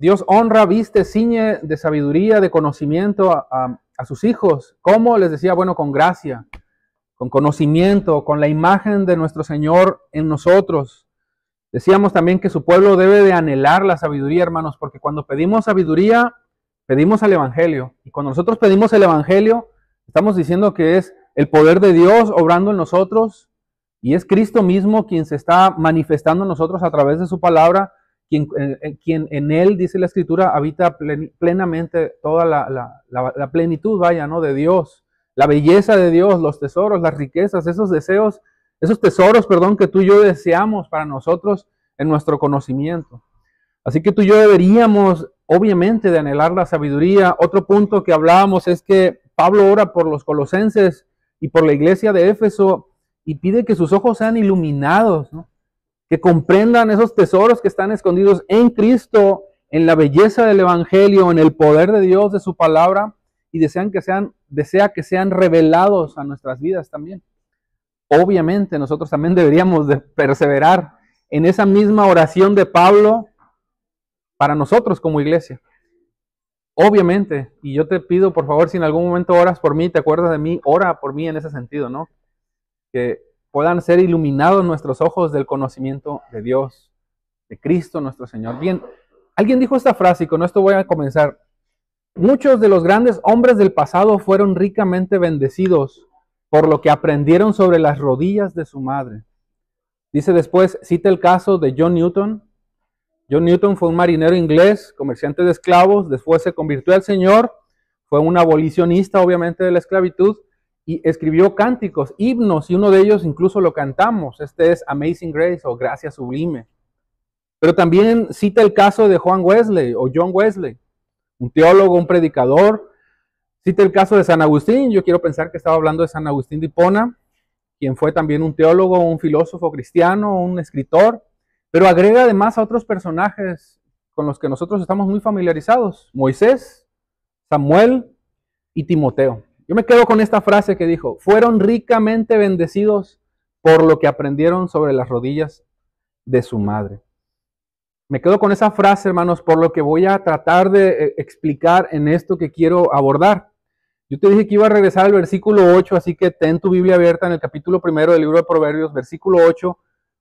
Dios honra, viste, ciñe de sabiduría, de conocimiento a sus hijos. ¿Cómo? Les decía, bueno, con gracia, con conocimiento, con la imagen de nuestro Señor en nosotros. Decíamos también que su pueblo debe de anhelar la sabiduría, hermanos, porque cuando pedimos sabiduría, pedimos al Evangelio. Y cuando nosotros pedimos el Evangelio, estamos diciendo que es el poder de Dios obrando en nosotros, y es Cristo mismo quien se está manifestando en nosotros a través de su palabra, quien en Él, dice la Escritura, habita plenamente toda la plenitud, vaya, ¿no? De Dios, la belleza de Dios, los tesoros, las riquezas, esos deseos, esos tesoros, perdón, que tú y yo deseamos para nosotros en nuestro conocimiento. Así que tú y yo deberíamos, obviamente, de anhelar la sabiduría. Otro punto que hablábamos es que Pablo ora por los colosenses y por la iglesia de Éfeso y pide que sus ojos sean iluminados, ¿no? Que comprendan esos tesoros que están escondidos en Cristo, en la belleza del Evangelio, en el poder de Dios, de su palabra, y desea que sean revelados a nuestras vidas también. Obviamente nosotros también deberíamos de perseverar en esa misma oración de Pablo para nosotros como iglesia. Obviamente, y yo te pido por favor, si en algún momento oras por mí, te acuerdas de mí, ora por mí en ese sentido, ¿no? Que puedan ser iluminados nuestros ojos del conocimiento de Dios, de Cristo nuestro Señor. Bien, alguien dijo esta frase y con esto voy a comenzar. Muchos de los grandes hombres del pasado fueron ricamente bendecidos por lo que aprendieron sobre las rodillas de su madre. Dice después, cita el caso de John Newton. John Newton fue un marinero inglés, comerciante de esclavos, después se convirtió al Señor, fue un abolicionista obviamente de la esclavitud, y escribió cánticos, himnos, y uno de ellos incluso lo cantamos. Este es Amazing Grace o Gracia Sublime. Pero también cita el caso de Juan Wesley o John Wesley, un teólogo, un predicador. Cita el caso de San Agustín. Yo quiero pensar que estaba hablando de San Agustín de Hipona, quien fue también un teólogo, un filósofo cristiano, un escritor. Pero agrega además a otros personajes con los que nosotros estamos muy familiarizados: Moisés, Samuel y Timoteo. Yo me quedo con esta frase que dijo: fueron ricamente bendecidos por lo que aprendieron sobre las rodillas de su madre. Me quedo con esa frase, hermanos, por lo que voy a tratar de explicar en esto que quiero abordar. Yo te dije que iba a regresar al versículo 8, así que ten tu Biblia abierta en el capítulo 1 del libro de Proverbios, versículo 8,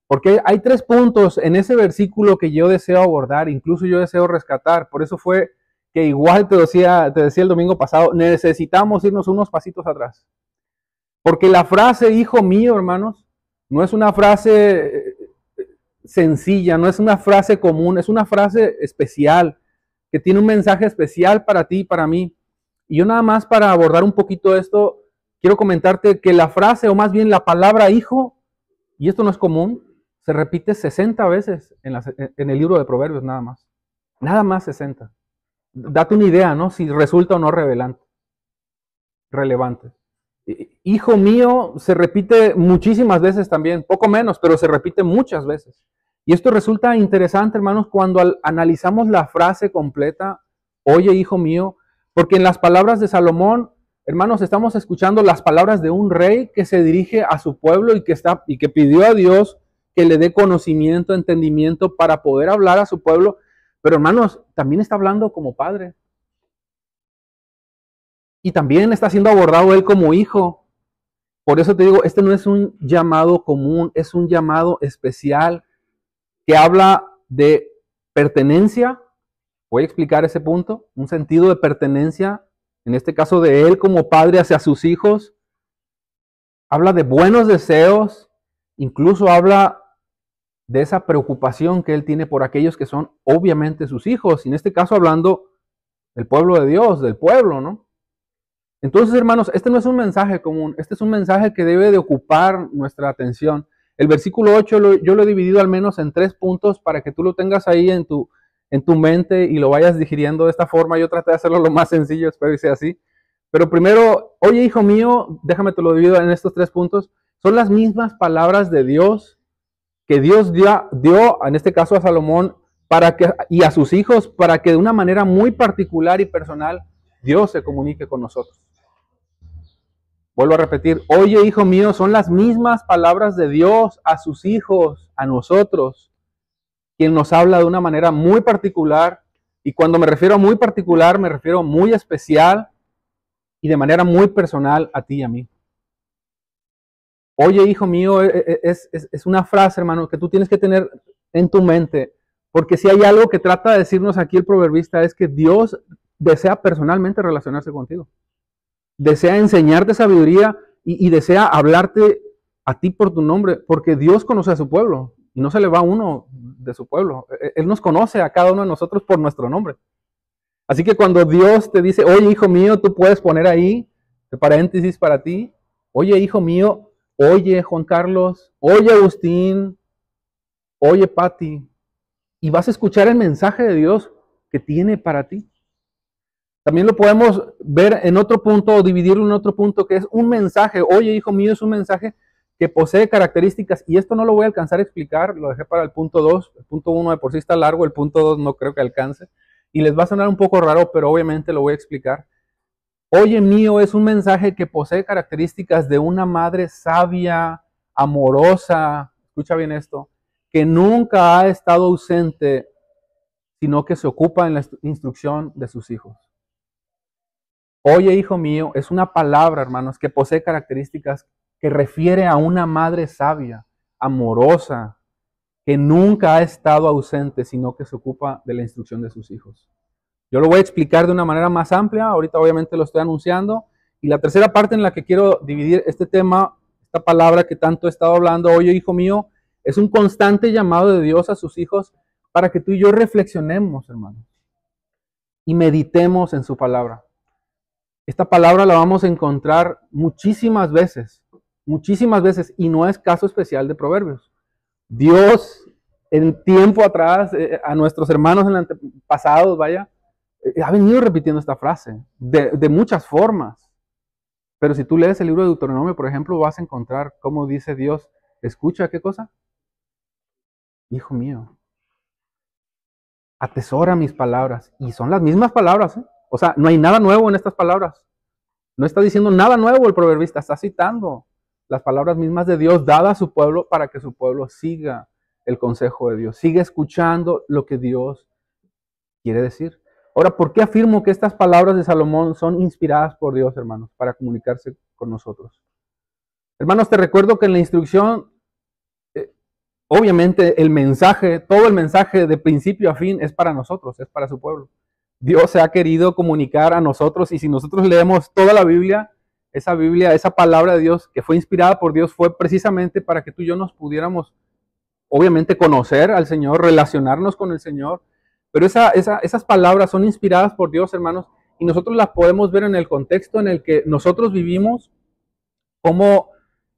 porque hay 3 puntos en ese versículo que yo deseo abordar, incluso yo deseo rescatar. Por eso fue que igual te decía el domingo pasado, necesitamos irnos unos pasitos atrás. Porque la frase hijo mío, hermanos, no es una frase sencilla, no es una frase común, es una frase especial, que tiene un mensaje especial para ti y para mí. Y yo nada más para abordar un poquito esto, quiero comentarte que la frase, o más bien la palabra hijo, y esto no es común, se repite 60 veces en el libro de Proverbios nada más. Nada más 60. Date una idea, ¿no? Si resulta o no relevante. Hijo mío se repite muchísimas veces también, poco menos, pero se repite muchas veces. Y esto resulta interesante, hermanos, cuando analizamos la frase completa, oye, hijo mío, porque en las palabras de Salomón, hermanos, estamos escuchando las palabras de un rey que se dirige a su pueblo y que pidió a Dios que le dé conocimiento, entendimiento para poder hablar a su pueblo. Pero hermanos, también está hablando como padre. Y también está siendo abordado él como hijo. Por eso te digo, este no es un llamado común, es un llamado especial que habla de pertenencia. Voy a explicar ese punto. Un sentido de pertenencia, en este caso de él como padre hacia sus hijos. Habla de buenos deseos, incluso habla de esa preocupación que él tiene por aquellos que son obviamente sus hijos, y en este caso hablando del pueblo de Dios, del pueblo, ¿no? Entonces, hermanos, este no es un mensaje común, este es un mensaje que debe de ocupar nuestra atención. El versículo 8 yo lo he dividido al menos en 3 puntos para que tú lo tengas ahí en tu mente y lo vayas digiriendo de esta forma. Yo traté de hacerlo lo más sencillo, espero que sea así. Pero primero, oye, hijo mío, déjame te lo divido en estos 3 puntos. Son las mismas palabras de Dios que Dios dio, en este caso a Salomón, y a sus hijos, para que de una manera muy particular y personal Dios se comunique con nosotros. Vuelvo a repetir, oye, hijo mío, son las mismas palabras de Dios a sus hijos, a nosotros, quien nos habla de una manera muy particular Y cuando me refiero a muy particular, me refiero a muy especial y de manera muy personal a ti y a mí. Oye, hijo mío, es una frase, hermano, que tú tienes que tener en tu mente, porque si hay algo que trata de decirnos aquí el proverbista es que Dios desea personalmente relacionarse contigo. Desea enseñarte sabiduría y desea hablarte a ti por tu nombre, porque Dios conoce a su pueblo y no se le va a uno de su pueblo. Él nos conoce a cada uno de nosotros por nuestro nombre. Así que cuando Dios te dice, oye, hijo mío, tú puedes poner ahí, de paréntesis para ti, oye, hijo mío, oye, Juan Carlos, oye, Agustín, oye, Pati, y vas a escuchar el mensaje de Dios que tiene para ti. También lo podemos ver en otro punto o dividirlo en otro punto que es un mensaje. Oye, hijo mío, es un mensaje que posee características y esto no lo voy a alcanzar a explicar, lo dejé para el punto 2. El punto 1 de por sí está largo, el punto 2 no creo que alcance y les va a sonar un poco raro, pero obviamente lo voy a explicar. Oye mío es un mensaje que posee características de una madre sabia, amorosa, escucha bien esto, que nunca ha estado ausente, sino que se ocupa en la instrucción de sus hijos. Oye, hijo mío, es una palabra, hermanos, que posee características que refiere a una madre sabia, amorosa, que nunca ha estado ausente, sino que se ocupa de la instrucción de sus hijos. Yo lo voy a explicar de una manera más amplia, ahorita obviamente lo estoy anunciando, y la tercera parte en la que quiero dividir este tema, esta palabra que tanto he estado hablando, oye, hijo mío, es un constante llamado de Dios a sus hijos para que tú y yo reflexionemos, hermanos, y meditemos en su palabra. Esta palabra la vamos a encontrar muchísimas veces, y no es caso especial de Proverbios. Dios, en tiempo atrás, a nuestros hermanos en pasados, ha venido repitiendo esta frase de muchas formas. Pero si tú lees el libro de Deuteronomio, por ejemplo, vas a encontrar cómo dice Dios, escucha, ¿qué cosa? Hijo mío, atesora mis palabras. Y son las mismas palabras, ¿eh? O sea, no hay nada nuevo en estas palabras. No está diciendo nada nuevo el proverbista, está citando las palabras mismas de Dios dadas a su pueblo para que su pueblo siga el consejo de Dios, siga escuchando lo que Dios quiere decir. Ahora, ¿por qué afirmo que estas palabras de Salomón son inspiradas por Dios, hermanos, para comunicarse con nosotros? Hermanos, te recuerdo que en la instrucción, obviamente el mensaje, todo el mensaje de principio a fin es para nosotros, es para su pueblo. Dios se ha querido comunicar a nosotros y si nosotros leemos toda la Biblia, esa palabra de Dios que fue inspirada por Dios fue precisamente para que tú y yo nos pudiéramos, obviamente, conocer al Señor, relacionarnos con el Señor. Pero esas palabras son inspiradas por Dios, hermanos, y nosotros las podemos ver en el contexto en el que nosotros vivimos, como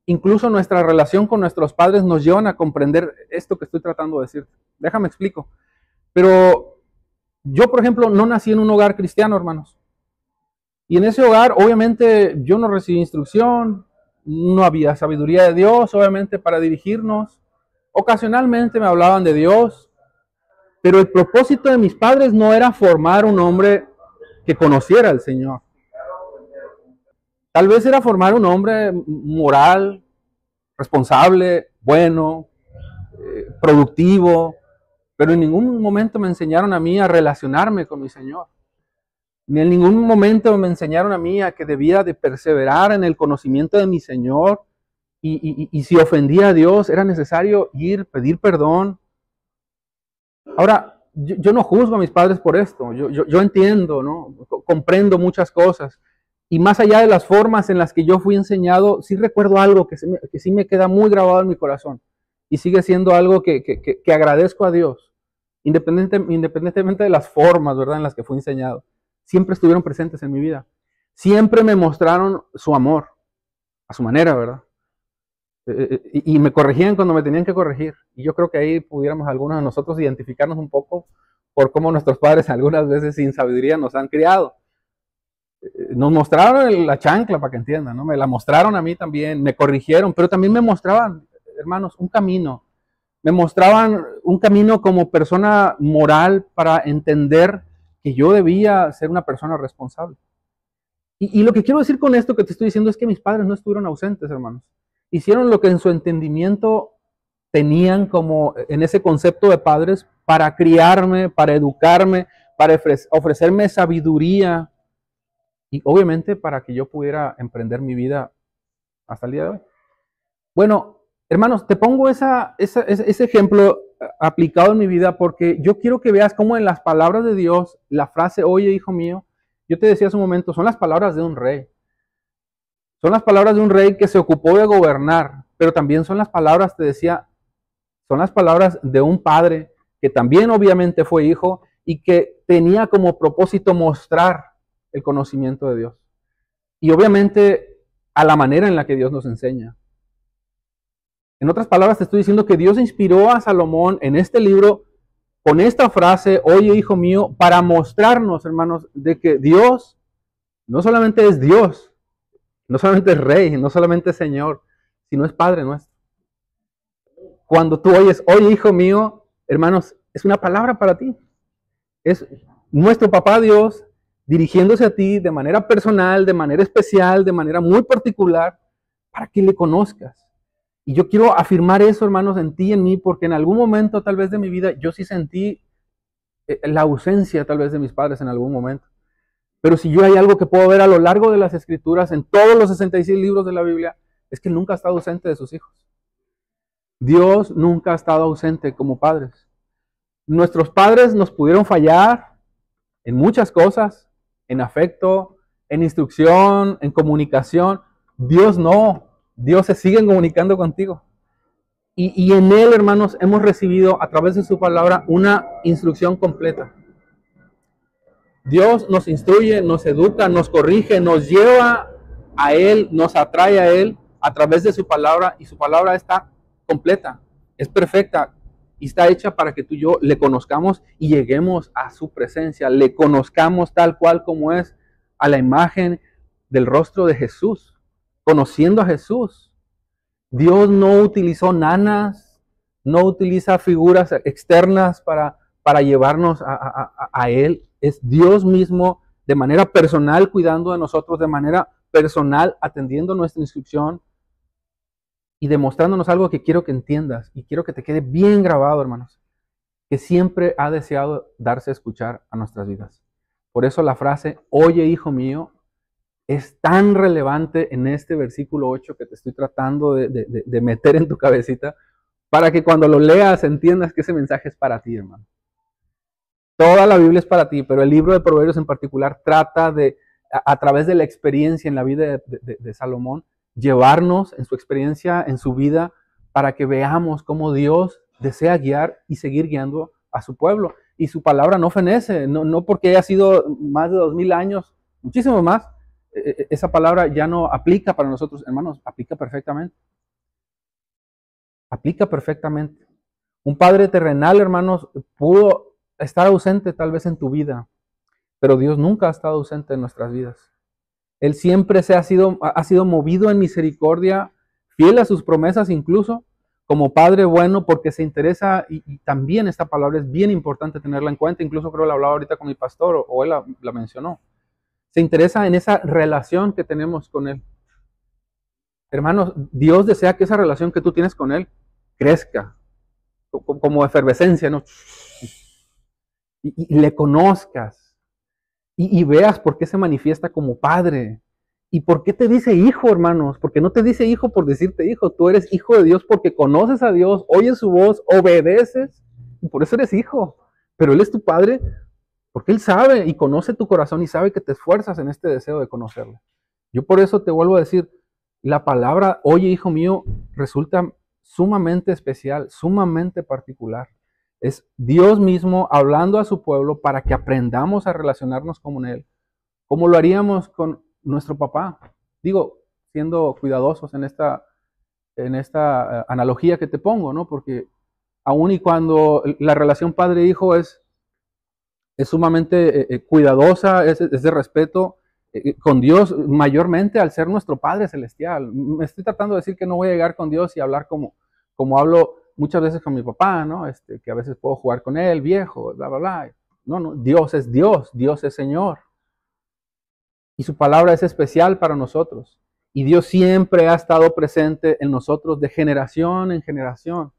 incluso nuestra relación con nuestros padres nos llevan a comprender esto que estoy tratando de decir. Déjame explico. Pero yo, por ejemplo, no nací en un hogar cristiano, hermanos. Y en ese hogar, obviamente, yo no recibí instrucción, no había sabiduría de Dios, obviamente, para dirigirnos. Ocasionalmente me hablaban de Dios, pero el propósito de mis padres no era formar un hombre que conociera al Señor. Tal vez era formar un hombre moral, responsable, bueno, productivo, pero en ningún momento me enseñaron a mí a relacionarme con mi Señor. Ni en ningún momento me enseñaron a mí a que debía de perseverar en el conocimiento de mi Señor y si ofendía a Dios era necesario ir, pedir perdón. Ahora, yo no juzgo a mis padres por esto, yo entiendo, ¿no? Comprendo muchas cosas. Y más allá de las formas en las que yo fui enseñado, sí recuerdo algo que sí me queda muy grabado en mi corazón. Y sigue siendo algo que agradezco a Dios, independientemente de las formas, ¿verdad?, en las que fui enseñado. Siempre estuvieron presentes en mi vida. Siempre me mostraron su amor, a su manera, ¿verdad? Y me corregían cuando me tenían que corregir. Y yo creo que ahí pudiéramos algunos de nosotros identificarnos un poco por cómo nuestros padres algunas veces sin sabiduría nos han criado. Nos mostraron la chancla, para que entiendan, ¿no? Me la mostraron a mí también, me corrigieron, pero también me mostraban, hermanos, un camino. Me mostraban un camino como persona moral para entender que yo debía ser una persona responsable. Y lo que quiero decir con esto que te estoy diciendo es que mis padres no estuvieron ausentes, hermanos. Hicieron lo que en su entendimiento tenían como en ese concepto de padres para criarme, para educarme, para ofrecerme sabiduría y obviamente para que yo pudiera emprender mi vida hasta el día de hoy. Bueno, hermanos, te pongo ese ejemplo aplicado en mi vida porque yo quiero que veas cómo en las palabras de Dios, la frase, oye, hijo mío, yo te decía hace un momento, son las palabras de un rey. Son las palabras de un rey que se ocupó de gobernar, pero también son las palabras, te decía, son las palabras de un padre que también obviamente fue hijo y que tenía como propósito mostrar el conocimiento de Dios. Y obviamente a la manera en la que Dios nos enseña. En otras palabras, te estoy diciendo que Dios inspiró a Salomón en este libro con esta frase, oye, hijo mío, para mostrarnos, hermanos, de que Dios no solamente es Dios, no solamente es Rey, no solamente es Señor, sino es Padre nuestro. Cuando tú oyes, oye, hijo mío, hermanos, es una palabra para ti. Es nuestro papá Dios dirigiéndose a ti de manera personal, de manera especial, de manera muy particular, para que le conozcas. Y yo quiero afirmar eso, hermanos, en ti y en mí, porque en algún momento tal vez de mi vida yo sí sentí la ausencia tal vez de mis padres en algún momento. Pero si yo hay algo que puedo ver a lo largo de las Escrituras, en todos los 66 libros de la Biblia, es que Él nunca ha estado ausente de sus hijos. Dios nunca ha estado ausente como padres. Nuestros padres nos pudieron fallar en muchas cosas, en afecto, en instrucción, en comunicación. Dios no. Dios se sigue comunicando contigo. Y en Él, hermanos, hemos recibido a través de su palabra una instrucción completa. Dios nos instruye, nos educa, nos corrige, nos lleva a Él, nos atrae a Él a través de su palabra, y su palabra está completa, es perfecta y está hecha para que tú y yo le conozcamos y lleguemos a su presencia, le conozcamos tal cual como es, a la imagen del rostro de Jesús, conociendo a Jesús. Dios no utilizó nanas, no utiliza figuras externas para llevarnos a Él. Es Dios mismo de manera personal cuidando de nosotros, de manera personal atendiendo nuestra instrucción y demostrándonos algo que quiero que entiendas y quiero que te quede bien grabado, hermanos, que siempre ha deseado darse a escuchar a nuestras vidas. Por eso la frase, oye, hijo mío, es tan relevante en este versículo 8 que te estoy tratando de meter en tu cabecita para que cuando lo leas entiendas que ese mensaje es para ti, hermano. Toda la Biblia es para ti, pero el libro de Proverbios en particular trata de, a través de la experiencia en la vida de Salomón, llevarnos en su experiencia, en su vida, para que veamos cómo Dios desea guiar y seguir guiando a su pueblo. Y su palabra no fenece, no porque haya sido más de 2000 años, muchísimo más, esa palabra ya no aplica para nosotros, hermanos, aplica perfectamente. Aplica perfectamente. Un padre terrenal, hermanos, pudo estar ausente tal vez en tu vida, pero Dios nunca ha estado ausente en nuestras vidas. Él siempre ha sido movido en misericordia, fiel a sus promesas incluso, como Padre bueno, porque se interesa, y también esta palabra es bien importante tenerla en cuenta, incluso creo que la hablaba ahorita con mi pastor, o él la mencionó. Se interesa en esa relación que tenemos con Él. Hermanos, Dios desea que esa relación que tú tienes con Él crezca, como efervescencia, ¿no? Y le conozcas, y veas por qué se manifiesta como Padre. ¿Y por qué te dice hijo, hermanos? Porque no te dice hijo por decirte hijo. Tú eres hijo de Dios porque conoces a Dios, oyes su voz, obedeces, y por eso eres hijo. Pero Él es tu Padre porque Él sabe y conoce tu corazón y sabe que te esfuerzas en este deseo de conocerle. Yo por eso te vuelvo a decir, la palabra, oye, hijo mío, resulta sumamente especial, sumamente particular. Es Dios mismo hablando a su pueblo para que aprendamos a relacionarnos con Él, como lo haríamos con nuestro papá. Digo, siendo cuidadosos en esta analogía que te pongo, ¿no? Porque aun y cuando la relación padre-hijo es sumamente cuidadosa, es de respeto con Dios, mayormente al ser nuestro Padre Celestial. Me estoy tratando de decir que no voy a llegar con Dios y hablar como hablo muchas veces con mi papá, ¿no? Que a veces puedo jugar con él, viejo, bla, bla, bla. No, Dios es Dios, Dios es Señor. Y su palabra es especial para nosotros. Y Dios siempre ha estado presente en nosotros de generación en generación.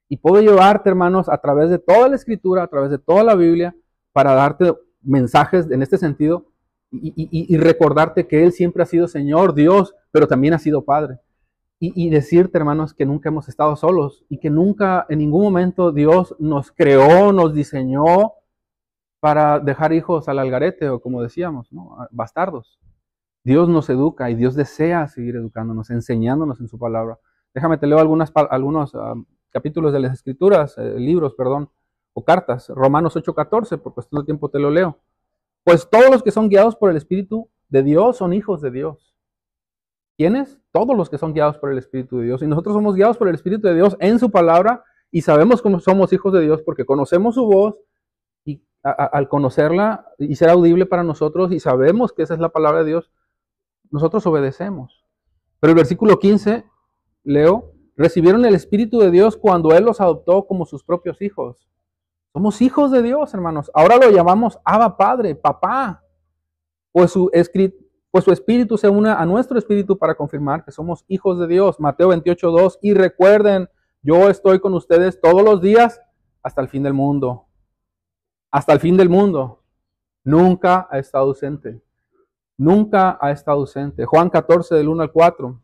Y puedo llevarte, hermanos, a través de toda la Escritura, a través de toda la Biblia, para darte mensajes en este sentido y recordarte que Él siempre ha sido Señor, Dios, pero también ha sido Padre. Y decirte, hermanos, que nunca hemos estado solos y que nunca, en ningún momento, Dios nos creó, nos diseñó para dejar hijos al algarete o como decíamos, ¿no? Bastardos. Dios nos educa y Dios desea seguir educándonos, enseñándonos en su palabra. Déjame, te leo algunos capítulos de las Escrituras, libros, perdón, o cartas. Romanos 8:14, por cuestión de tiempo te lo leo. Pues todos los que son guiados por el Espíritu de Dios son hijos de Dios. ¿Quiénes? Todos los que son guiados por el Espíritu de Dios. Y nosotros somos guiados por el Espíritu de Dios en su palabra y sabemos cómo somos hijos de Dios porque conocemos su voz y al conocerla y ser audible para nosotros y sabemos que esa es la palabra de Dios, nosotros obedecemos. Pero el versículo 15, leo, recibieron el Espíritu de Dios cuando Él los adoptó como sus propios hijos. Somos hijos de Dios, hermanos. Ahora lo llamamos Abba Padre, papá. Pues su Espíritu se une a nuestro Espíritu para confirmar que somos hijos de Dios. Mateo 28:2. Y recuerden, yo estoy con ustedes todos los días hasta el fin del mundo. Hasta el fin del mundo. Nunca ha estado ausente. Nunca ha estado ausente. Juan 14, del 1 al 4.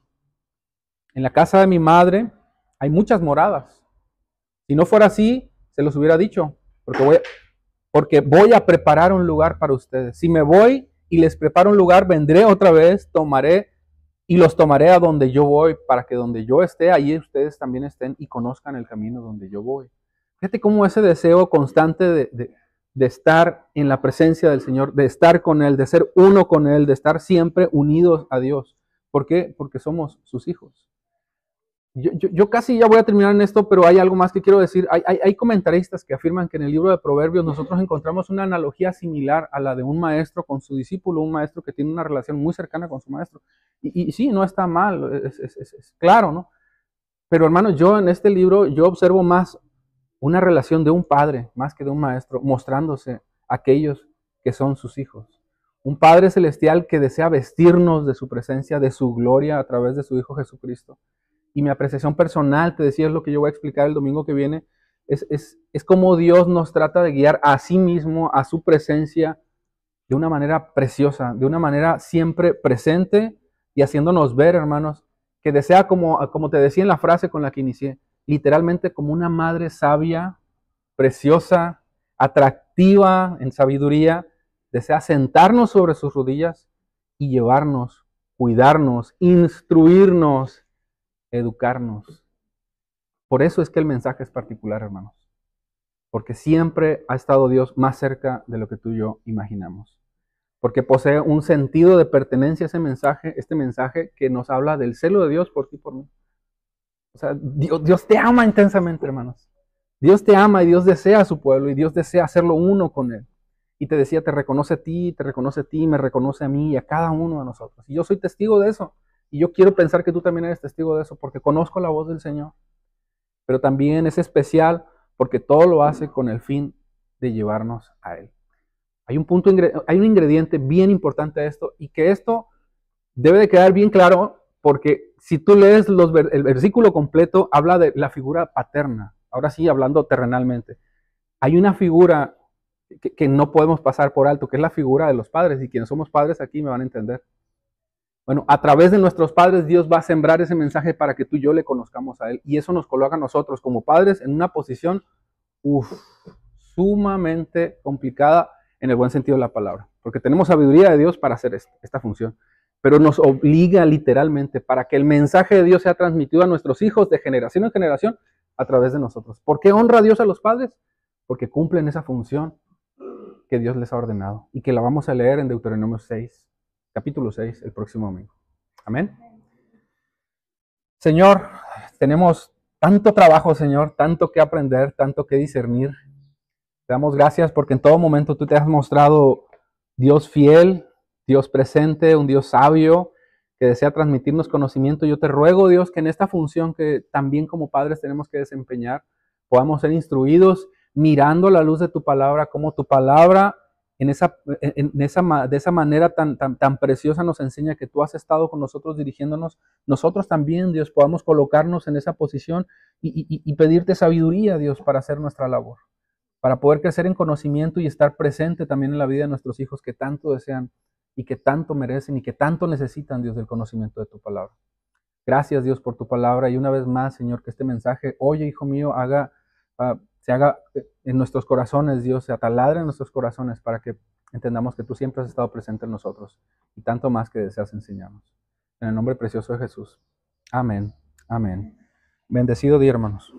En la casa de mi madre hay muchas moradas. Si no fuera así, se los hubiera dicho. Porque voy a preparar un lugar para ustedes. Si me voy y les preparo un lugar, vendré otra vez, los tomaré a donde yo voy, para que donde yo esté, ahí ustedes también estén y conozcan el camino donde yo voy. Fíjate cómo ese deseo constante de estar en la presencia del Señor, de estar con Él, de ser uno con Él, de estar siempre unidos a Dios. ¿Por qué? Porque somos sus hijos. Yo casi ya voy a terminar en esto, pero hay algo más que quiero decir. Hay comentaristas que afirman que en el libro de Proverbios nosotros encontramos una analogía similar a la de un maestro con su discípulo, un maestro que tiene una relación muy cercana con su maestro. Y sí, no está mal, es claro, ¿no? Pero hermanos, yo en este libro, yo observo más una relación de un padre, más que de un maestro, mostrándose a aquellos que son sus hijos. Un Padre Celestial que desea vestirnos de su presencia, de su gloria a través de su Hijo Jesucristo. Y mi apreciación personal, te decía, es lo que yo voy a explicar el domingo que viene, es cómo Dios nos trata de guiar a sí mismo, a su presencia, de una manera preciosa, de una manera siempre presente y haciéndonos ver, hermanos, que desea, como te decía en la frase con la que inicié, literalmente como una madre sabia, preciosa, atractiva en sabiduría, desea sentarnos sobre sus rodillas y llevarnos, cuidarnos, instruirnos, educarnos. Por eso es que el mensaje es particular, hermanos. Porque siempre ha estado Dios más cerca de lo que tú y yo imaginamos. Porque posee un sentido de pertenencia a ese mensaje, este mensaje que nos habla del celo de Dios por ti y por mí. O sea, Dios te ama intensamente, hermanos. Dios te ama y Dios desea a su pueblo y Dios desea hacerlo uno con Él. Y te decía, te reconoce a ti, me reconoce a mí y a cada uno de nosotros. Y yo soy testigo de eso. Y yo quiero pensar que tú también eres testigo de eso porque conozco la voz del Señor. Pero también es especial porque todo lo hace con el fin de llevarnos a Él. Hay un ingrediente bien importante a esto y que esto debe de quedar bien claro porque si tú lees el versículo completo, habla de la figura paterna. Ahora sí, hablando terrenalmente. Hay una figura que no podemos pasar por alto, que es la figura de los padres. Y quienes somos padres aquí me van a entender. Bueno, a través de nuestros padres Dios va a sembrar ese mensaje para que tú y yo le conozcamos a Él. Y eso nos coloca a nosotros como padres en una posición sumamente complicada en el buen sentido de la palabra. Porque tenemos sabiduría de Dios para hacer esta función. Pero nos obliga literalmente para que el mensaje de Dios sea transmitido a nuestros hijos de generación en generación a través de nosotros. ¿Por qué honra a Dios a los padres? Porque cumplen esa función que Dios les ha ordenado. Y que la vamos a leer en Deuteronomio 6. Capítulo 6, el próximo domingo. Amén. Señor, tenemos tanto trabajo, Señor, tanto que aprender, tanto que discernir. Te damos gracias porque en todo momento tú te has mostrado Dios fiel, Dios presente, un Dios sabio que desea transmitirnos conocimiento. Yo te ruego, Dios, que en esta función que también como padres tenemos que desempeñar, podamos ser instruidos mirando la luz de tu palabra, como tu palabra de esa manera tan preciosa nos enseña que tú has estado con nosotros dirigiéndonos. Nosotros también, Dios, podamos colocarnos en esa posición y pedirte sabiduría, Dios, para hacer nuestra labor. para poder crecer en conocimiento y estar presente también en la vida de nuestros hijos que tanto desean y que tanto merecen y que tanto necesitan, Dios, del conocimiento de tu palabra. Gracias, Dios, por tu palabra. Y una vez más, Señor, que este mensaje, oye, hijo mío, se haga en nuestros corazones, Dios, se ataladre en nuestros corazones para que entendamos que tú siempre has estado presente en nosotros y tanto más que deseas enseñarnos. En el nombre precioso de Jesús. Amén. Amén. Bendecido día, hermanos.